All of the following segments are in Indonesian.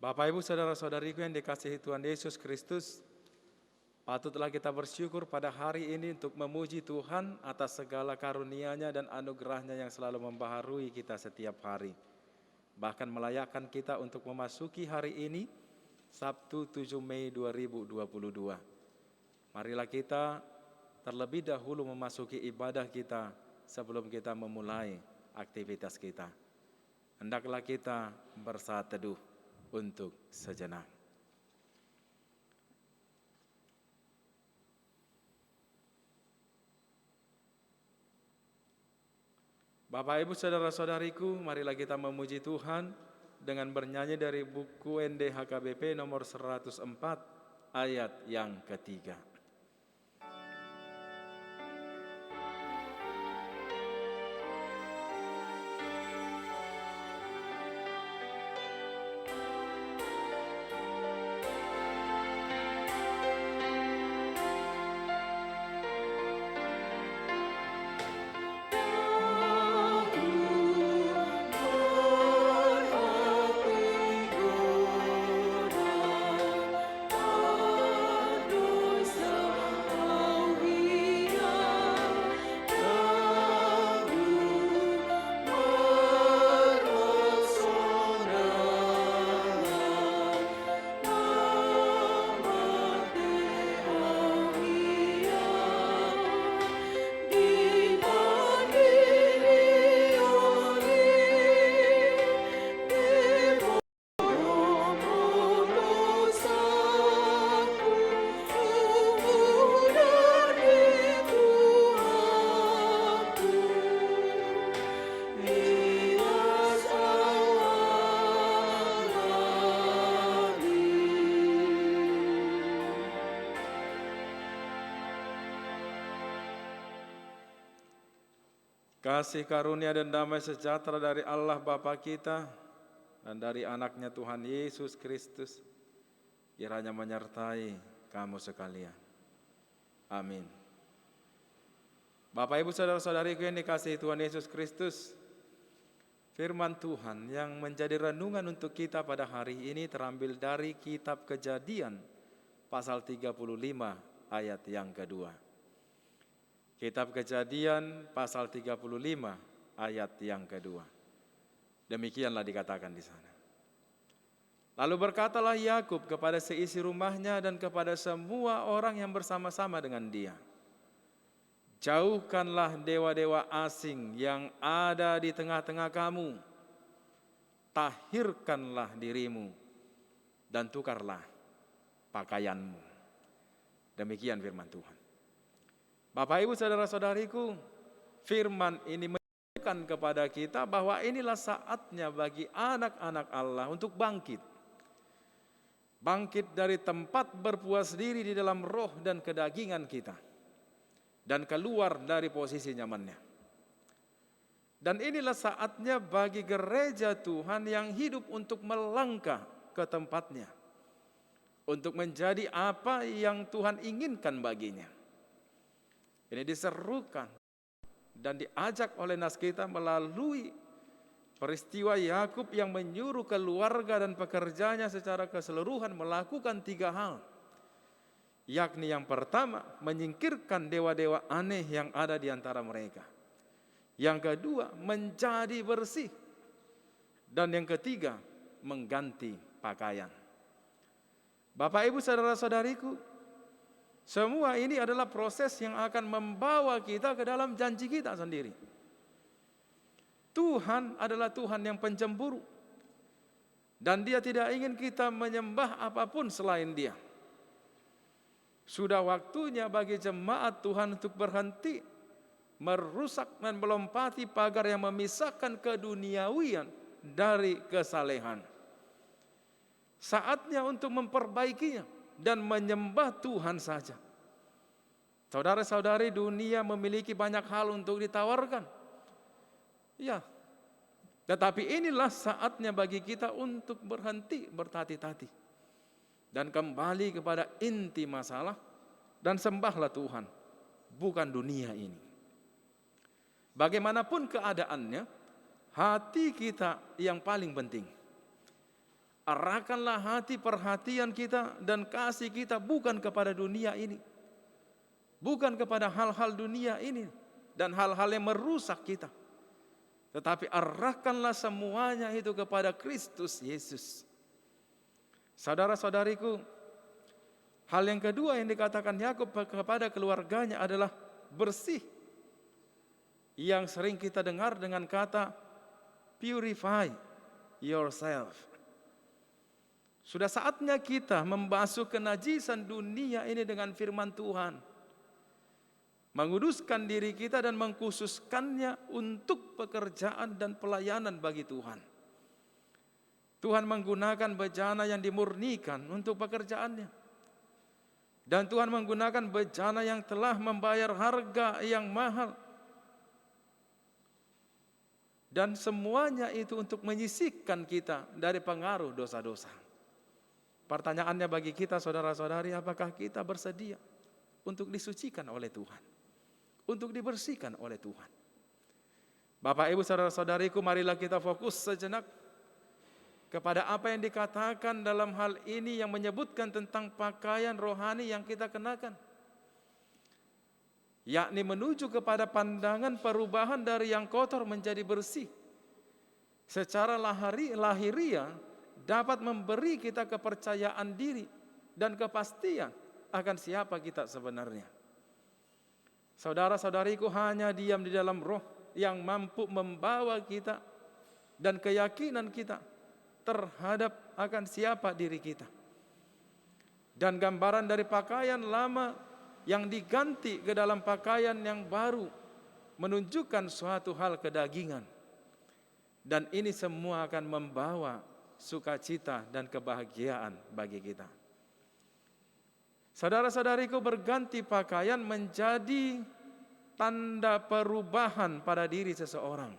Bapak, Ibu, saudara-saudariku yang dikasihi Tuhan Yesus Kristus, patutlah kita bersyukur pada hari ini untuk memuji Tuhan atas segala karunia-Nya dan anugerah-Nya yang selalu membaharui kita setiap hari. Bahkan melayakkan kita untuk memasuki hari ini, Sabtu 7 Mei 2022. Marilah kita terlebih dahulu memasuki ibadah kita sebelum kita memulai aktivitas kita. Hendaklah kita bersaat teduh untuk sejenak. Bapak, Ibu, saudara-saudariku, marilah kita memuji Tuhan dengan bernyanyi dari buku NDHKBP nomor 104 ayat yang ketiga. Kasih karunia dan damai sejahtera dari Allah Bapa kita dan dari anaknya Tuhan Yesus Kristus kiranya menyertai kamu sekalian. Amin. Bapak, Ibu, saudara-saudariku yang dikasihi Tuhan Yesus Kristus, firman Tuhan yang menjadi renungan untuk kita pada hari ini terambil dari kitab Kejadian pasal 35 ayat yang kedua. Kitab Kejadian pasal 35 ayat yang kedua. Demikianlah dikatakan di sana. Lalu berkatalah Yakub kepada seisi rumahnya dan kepada semua orang yang bersama-sama dengan dia, jauhkanlah dewa-dewa asing yang ada di tengah-tengah kamu, tahirkanlah dirimu dan tukarlah pakaianmu. Demikian firman Tuhan. Bapak, Ibu, saudara-saudariku, firman ini menunjukkan kepada kita bahwa inilah saatnya bagi anak-anak Allah untuk bangkit. Bangkit dari tempat berpuas diri di dalam roh dan kedagingan kita. Dan keluar dari posisi nyamannya. Dan inilah saatnya bagi gereja Tuhan yang hidup untuk melangkah ke tempatnya. Untuk menjadi apa yang Tuhan inginkan baginya. Ini diserukan dan diajak oleh nas kita melalui peristiwa Yakub yang menyuruh keluarga dan pekerjanya secara keseluruhan melakukan 3 hal. Yakni yang pertama, menyingkirkan dewa-dewa aneh yang ada di antara mereka. Yang kedua, menjadi bersih. Dan yang ketiga, mengganti pakaian. Bapak, Ibu, saudara-saudariku, semua ini adalah proses yang akan membawa kita ke dalam janji kita sendiri. Tuhan adalah Tuhan yang pencemburu. Dan Dia tidak ingin kita menyembah apapun selain Dia. Sudah waktunya bagi jemaat Tuhan untuk berhenti merusak dan melompati pagar yang memisahkan keduniawian dari kesalehan. Saatnya untuk memperbaikinya dan menyembah Tuhan saja. Saudara-saudari, dunia memiliki banyak hal untuk ditawarkan. Ya, tetapi inilah saatnya bagi kita untuk berhenti bertati-tati. Dan kembali kepada inti masalah dan sembahlah Tuhan, bukan dunia ini. Bagaimanapun keadaannya, hati kita yang paling penting. Arahkanlah hati perhatian kita dan kasih kita bukan kepada dunia ini, bukan kepada hal-hal dunia ini dan hal-hal yang merusak kita, tetapi arahkanlah semuanya itu kepada Kristus Yesus. Saudara-saudariku, hal yang kedua yang dikatakan Yakub kepada keluarganya adalah bersih, yang sering kita dengar dengan kata purify yourself. Sudah saatnya kita membasuh kenajisan dunia ini dengan firman Tuhan, menguduskan diri kita dan mengkhususkannya untuk pekerjaan dan pelayanan bagi Tuhan. Tuhan menggunakan bejana yang dimurnikan untuk pekerjaannya, dan Tuhan menggunakan bejana yang telah membayar harga yang mahal, dan semuanya itu untuk menyisihkan kita dari pengaruh dosa-dosa. Pertanyaannya bagi kita, saudara-saudari, apakah kita bersedia untuk disucikan oleh Tuhan, untuk dibersihkan oleh Tuhan? Bapak, Ibu, saudara-saudariku, marilah kita fokus sejenak kepada apa yang dikatakan dalam hal ini yang menyebutkan tentang pakaian rohani yang kita kenakan, yakni menuju kepada pandangan perubahan dari yang kotor menjadi bersih. Secara lahiriah dapat memberi kita kepercayaan diri dan kepastian akan siapa kita sebenarnya. Saudara-saudariku, hanya diam di dalam roh yang mampu membawa kita dan keyakinan kita terhadap akan siapa diri kita. Dan gambaran dari pakaian lama yang diganti ke dalam pakaian yang baru menunjukkan suatu hal kedagingan. Dan ini semua akan membawa sukacita dan kebahagiaan bagi kita. Saudara-saudariku, berganti pakaian menjadi tanda perubahan pada diri seseorang.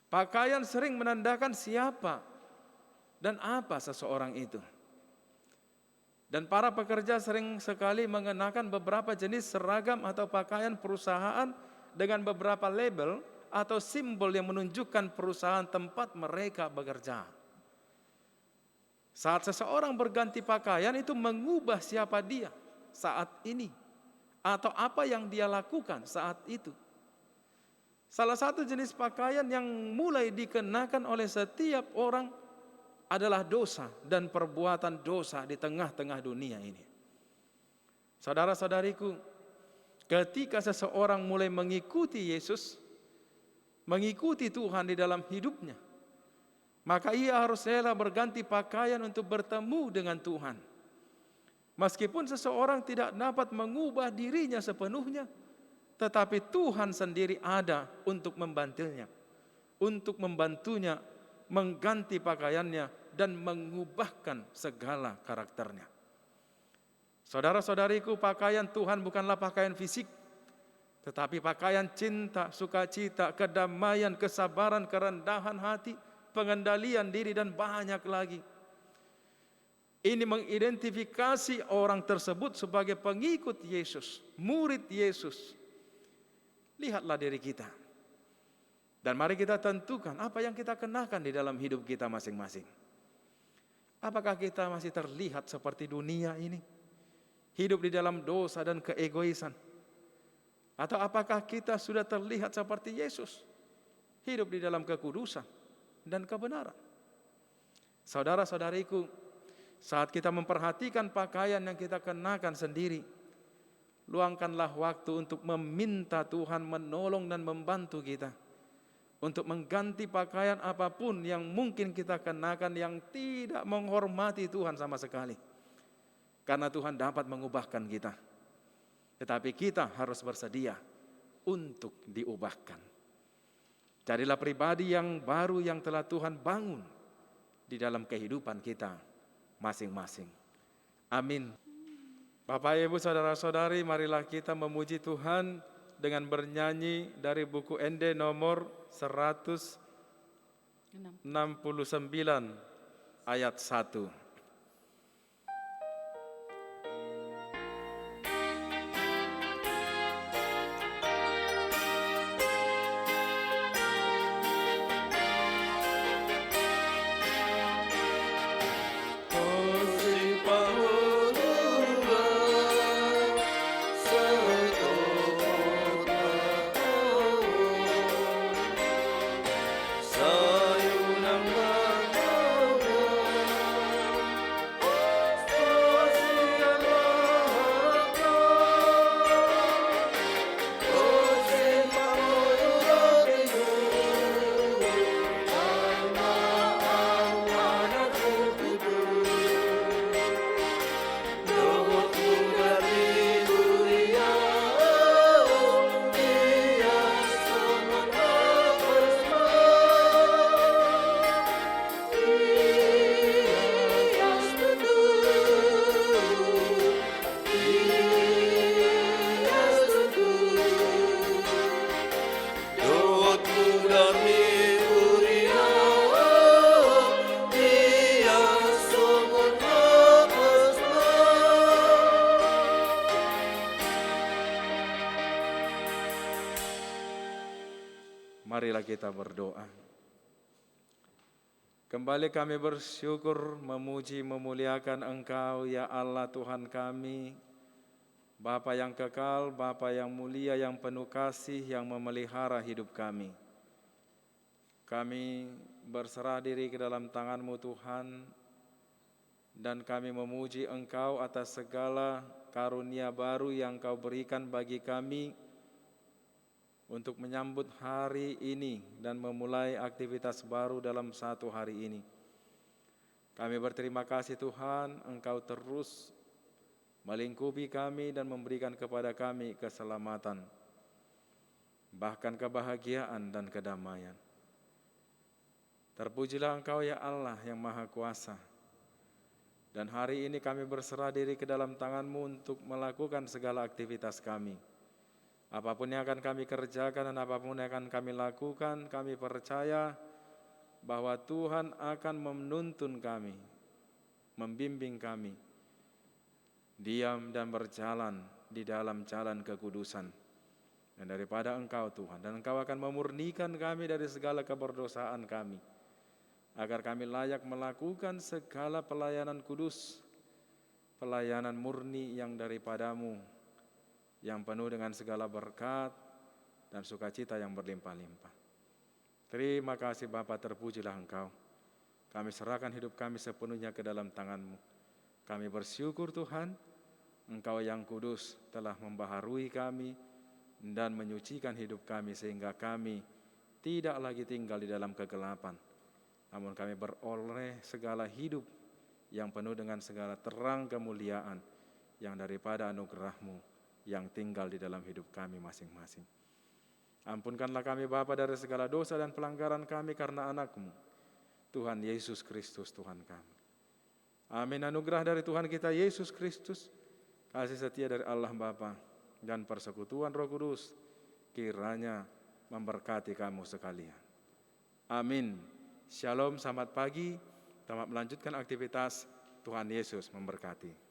Pakaian sering menandakan siapa dan apa seseorang itu. Dan para pekerja sering sekali mengenakan beberapa jenis seragam atau pakaian perusahaan dengan beberapa label atau simbol yang menunjukkan perusahaan tempat mereka bekerja. Saat seseorang berganti pakaian, itu mengubah siapa dia saat ini atau apa yang dia lakukan saat itu. Salah satu jenis pakaian yang mulai dikenakan oleh setiap orang adalah dosa dan perbuatan dosa di tengah-tengah dunia ini. Saudara-saudariku, ketika seseorang mulai mengikuti Yesus, mengikuti Tuhan di dalam hidupnya, maka ia harus rela berganti pakaian untuk bertemu dengan Tuhan. Meskipun seseorang tidak dapat mengubah dirinya sepenuhnya, tetapi Tuhan sendiri ada untuk membantunya, untuk membantunya mengganti pakaiannya dan mengubahkan segala karakternya. Saudara-saudariku, pakaian Tuhan bukanlah pakaian fisik, tetapi pakaian cinta, sukacita, kedamaian, kesabaran, kerendahan hati, pengendalian diri, dan banyak lagi. Ini mengidentifikasi orang tersebut sebagai pengikut Yesus, murid Yesus. Lihatlah diri kita. Dan mari kita tentukan apa yang kita kenakan di dalam hidup kita masing-masing. Apakah kita masih terlihat seperti dunia ini? Hidup di dalam dosa dan keegoisan? Atau apakah kita sudah terlihat seperti Yesus? Hidup di dalam kekudusan dan kebenaran. Saudara-saudariku, saat kita memperhatikan pakaian yang kita kenakan sendiri, luangkanlah waktu untuk meminta Tuhan menolong dan membantu kita untuk mengganti pakaian apapun yang mungkin kita kenakan yang tidak menghormati Tuhan sama sekali. Karena Tuhan dapat mengubahkan kita. Tetapi kita harus bersedia untuk diubahkan. Carilah pribadi yang baru yang telah Tuhan bangun di dalam kehidupan kita masing-masing. Amin. Bapak, Ibu, saudara-saudari, marilah kita memuji Tuhan dengan bernyanyi dari buku ND nomor 169 ayat 1. Marilah kita berdoa. Kembali kami bersyukur, memuji, memuliakan Engkau, ya Allah Tuhan kami, Bapa yang kekal, Bapa yang mulia, yang penuh kasih, yang memelihara hidup kami. Kami berserah diri ke dalam tangan-Mu Tuhan, dan kami memuji Engkau atas segala karunia baru yang Kau berikan bagi kami untuk menyambut hari ini dan memulai aktivitas baru dalam satu hari ini. Kami berterima kasih Tuhan, Engkau terus melingkupi kami dan memberikan kepada kami keselamatan, bahkan kebahagiaan dan kedamaian. Terpujilah Engkau ya Allah yang Maha Kuasa. Dan hari ini kami berserah diri ke dalam tangan-Mu untuk melakukan segala aktivitas kami. Apapun yang akan kami kerjakan dan apapun yang akan kami lakukan, kami percaya bahwa Tuhan akan menuntun kami, membimbing kami, diam dan berjalan di dalam jalan kekudusan. Dan daripada Engkau Tuhan, dan Engkau akan memurnikan kami dari segala keberdosaan kami, agar kami layak melakukan segala pelayanan kudus, pelayanan murni yang daripada-Mu, yang penuh dengan segala berkat dan sukacita yang berlimpah-limpah. Terima kasih Bapa, terpujilah Engkau. Kami serahkan hidup kami sepenuhnya ke dalam tangan-Mu. Kami bersyukur Tuhan, Engkau yang kudus telah membaharui kami dan menyucikan hidup kami sehingga kami tidak lagi tinggal di dalam kegelapan. Namun kami beroleh segala hidup yang penuh dengan segala terang kemuliaan yang daripada anugerah-Mu yang tinggal di dalam hidup kami masing-masing. Ampunkanlah kami Bapa dari segala dosa dan pelanggaran kami karena anak-Mu, Tuhan Yesus Kristus Tuhan kami. Amin. Anugerah dari Tuhan kita Yesus Kristus, kasih setia dari Allah Bapa, dan persekutuan Roh Kudus kiranya memberkati kamu sekalian. Amin. Shalom, selamat pagi, selamat melanjutkan aktivitas. Tuhan Yesus memberkati.